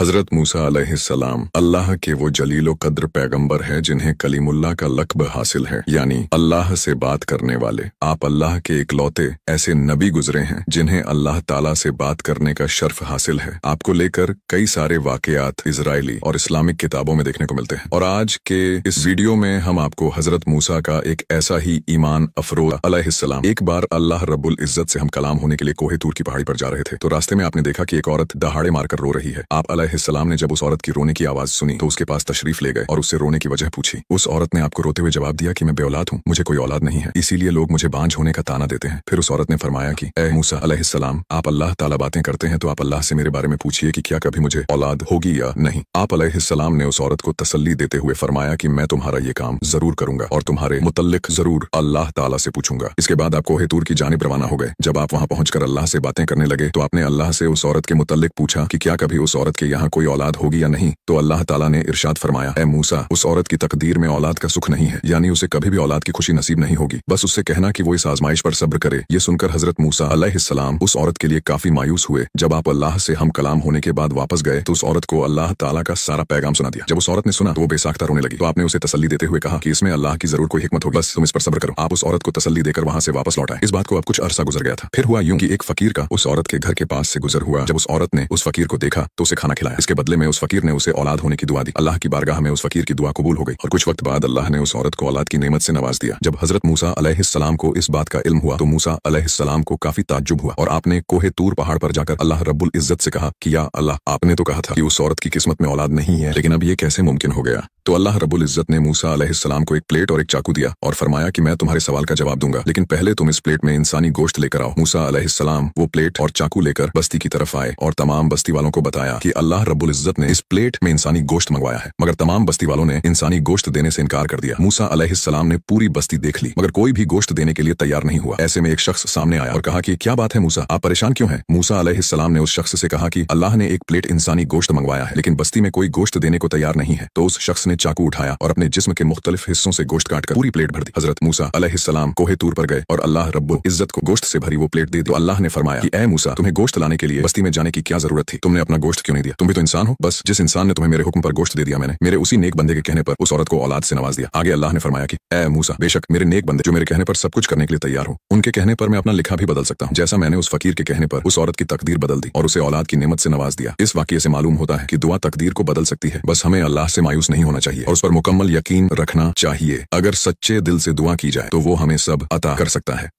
हजरत मूसा अलैहिस्सलाम अल्लाह के वो जलीलो कद्र पैगंबर है जिन्हें कलीमुल्लाह का लक़ब हासिल है, यानी अल्लाह से बात करने वाले। आप अल्लाह के इकलौते ऐसे नबी गुजरे हैं जिन्हें अल्लाह ताला से बात करने का शर्फ हासिल है। आपको लेकर कई सारे वाक़यात इजराइली और इस्लामिक किताबों में देखने को मिलते हैं, और आज के इस वीडियो में हम आपको हजरत मूसा का एक ऐसा ही ईमान अफरोज़ अलैहिस्सलाम। एक बार अल्लाह रब्बुल इज्जत से हम कलाम होने के लिए कोहे तूर की पहाड़ी पर जा रहे थे, तो रास्ते में आपने देखा कि एक औरत दहाड़े मारकर रो रही है। आप अलैहिस्सलाम ने जब उस औरत की रोने की आवाज सुनी तो उसके पास तशरीफ ले गए और उससे रोने की वजह पूछी। उस औरत ने आपको रोते हुए जवाब दिया कि मैं बेऔलाद हूँ, मुझे कोई औलाद नहीं है, इसीलिए लोग मुझे बांझ होने का ताना देते हैं। फिर उस औरत ने फरमाया कि ए मूसा अलैहिस्सलाम, आप अल्लाह ताला बातें करते हैं तो आप अल्लाह से मेरे बारे में पूछिए कि क्या कभी मुझे औलाद होगी या नहीं। आप अलैहिस्सलाम ने उस औरत को तसल्ली देते हुए फरमाया कि मैं तुम्हारा ये काम जरूर करूंगा और तुम्हारे मुतल्लिक जरूर अल्लाह ताला से पूछूंगा। इसके बाद आप कोहे तूर की जानिब रवाना हो गए। जब आप वहां पहुंचकर अल्लाह से बातें करने लगे तो आपने अल्लाह से उस औरत के मुतल्लिक पूछा कि क्या कभी उस औरत के यहाँ कोई औलाद होगी या नहीं। तो अल्लाह ताला ने इरशाद फरमाया, ए मूसा, उस औरत की तकदीर में औलाद का सुख नहीं है, यानी उसे कभी भी औलाद की खुशी नसीब नहीं होगी, बस उससे कहना कि वो इस आजमाइश पर सब्र करे। ये सुनकर हजरत मूसा अलैहिस्सलाम उस औरत के लिए काफी मायूस हुए। जब आप अल्लाह से हम कलाम होने के बाद वापस गए तो उस औरत को अल्लाह ताला का सारा पैगाम सुना दिया। जब उस औरत ने सुना तो वो बेसाख्ता रोने लगी, तो आपने उसे तसल्ली देते हुए कहा कि इसमें अल्लाह की जरूर कोई हिकमत होगी, बस तुम इस पर सब्र करो। आप उस औरत को तसल्ली देकर वहां से वापस लौट आए। इस बात को अब कुछ अरसा गुजर गया था। फिर हुआ यूं कि एक फकीर का उस औरत के घर के पास से गुजर हुआ। जब उस औरत ने उस फकीर को देखा तो उसे खाना खिलाया। इसके बदले में उस फकीर ने उसे औलाद होने की दुआ दी। अल्लाह की बारगाह में उस फकीर की दुआ कबूल हो गई और कुछ वक्त बाद अल्लाह ने उस औरत को औलाद की नेमत से नवाज दिया। जब हजरत मूसा अलैहिस्सलाम को इस बात का इल्म हुआ तो मूसा अलैहिस्सलाम को काफी ताज्जुब हुआ और आपने कोहे तूर पहाड़ पर जाकर अल्लाह रब्बुल इज्जत से कहा कि या अल्लाह, आपने तो कहा था कि उस औरत की किस्मत में औलाद नहीं है, लेकिन अब ये कैसे मुमकिन हो गया। तो अल्लाह रब्बुल इज्जत ने मूसा अलैहिस्सलाम को एक प्लेट और एक चाकू दिया और फरमाया कि मैं तुम्हारे सवाल का जवाब दूंगा, लेकिन पहले तुम इस प्लेट में इंसानी गोश्त लेकर आओ। मूसा अलैहिस्सलाम वो प्लेट और चाकू लेकर बस्ती की तरफ आए और तमाम बस्ती वालों को बताया कि अल्लाह रब्बुल इज्जत ने इस प्लेट में इंसानी गोश्त मंगवाया है, मगर तमाम बस्ती वालों ने इंसानी गोश्त देने से इनकार कर दिया। मूसा अलैहिस्सलाम ने पूरी बस्ती देख ली मगर कोई भी गोश्त देने के लिए तैयार नहीं हुआ। ऐसे में एक शख्स सामने आया और कहा कि क्या बात है मूसा, आप परेशान क्यों हैं? मूसा अलैहिस्सलाम ने उस शख्स से कहा कि अल्लाह ने एक प्लेट इंसानी गोश्त मंगवाया है, लेकिन बस्ती में कोई गोश्त देने को तैयार नहीं है। तो उस शख्स ने चाकू उठाया और अपने जिस्म के मुख्तलिफ हिस्सों से गोश्त काटकर पूरी प्लेट भर दी। हजरत मूसा अलैहिस्सलाम कोहे तूर पर गए और अल्लाह रब्बुल इज्जत को गोश्त से भरी वो प्लेट दे दी। तो अल्लाह ने फरमाया कि ए मूसा, तुम्हें गोश्त लाने के लिए बस्ती में जाने की क्या जरूरत थी? तुमने अपना गोश्त क्यों नहीं दिया? तुम भी तो इंसान हो। बस जिस इंसान ने तुम्हें मेरे हुक्म पर गोश्त दे दिया, मैंने मेरे उसी नेक बंदे के कहने पर उस औरत को औलाद से नवाज दिया। आगे अल्लाह ने फरमाया कि ए मूसा, बेशक मेरे नेक बंदे जो मेरे कहने पर सब कुछ करने के लिए तैयार हो, उनके कहने पर मैं अपना लिखा भी बदल सकता हूँ। जैसा मैंने उस फकीर के कहने पर उस औरत की तकदीर बदल दी और उसे औलाद की नेमत से नवाज दिया। इस वाकये से मालूम होता है कि दुआ तकदीर को बदल सकती है। बस हमें अल्लाह से मायूस नहीं होना चाहिए और उस पर मुकम्मल यकीन रखना चाहिए। अगर सच्चे दिल से दुआ की जाए तो वो हमें सब अता कर सकता है।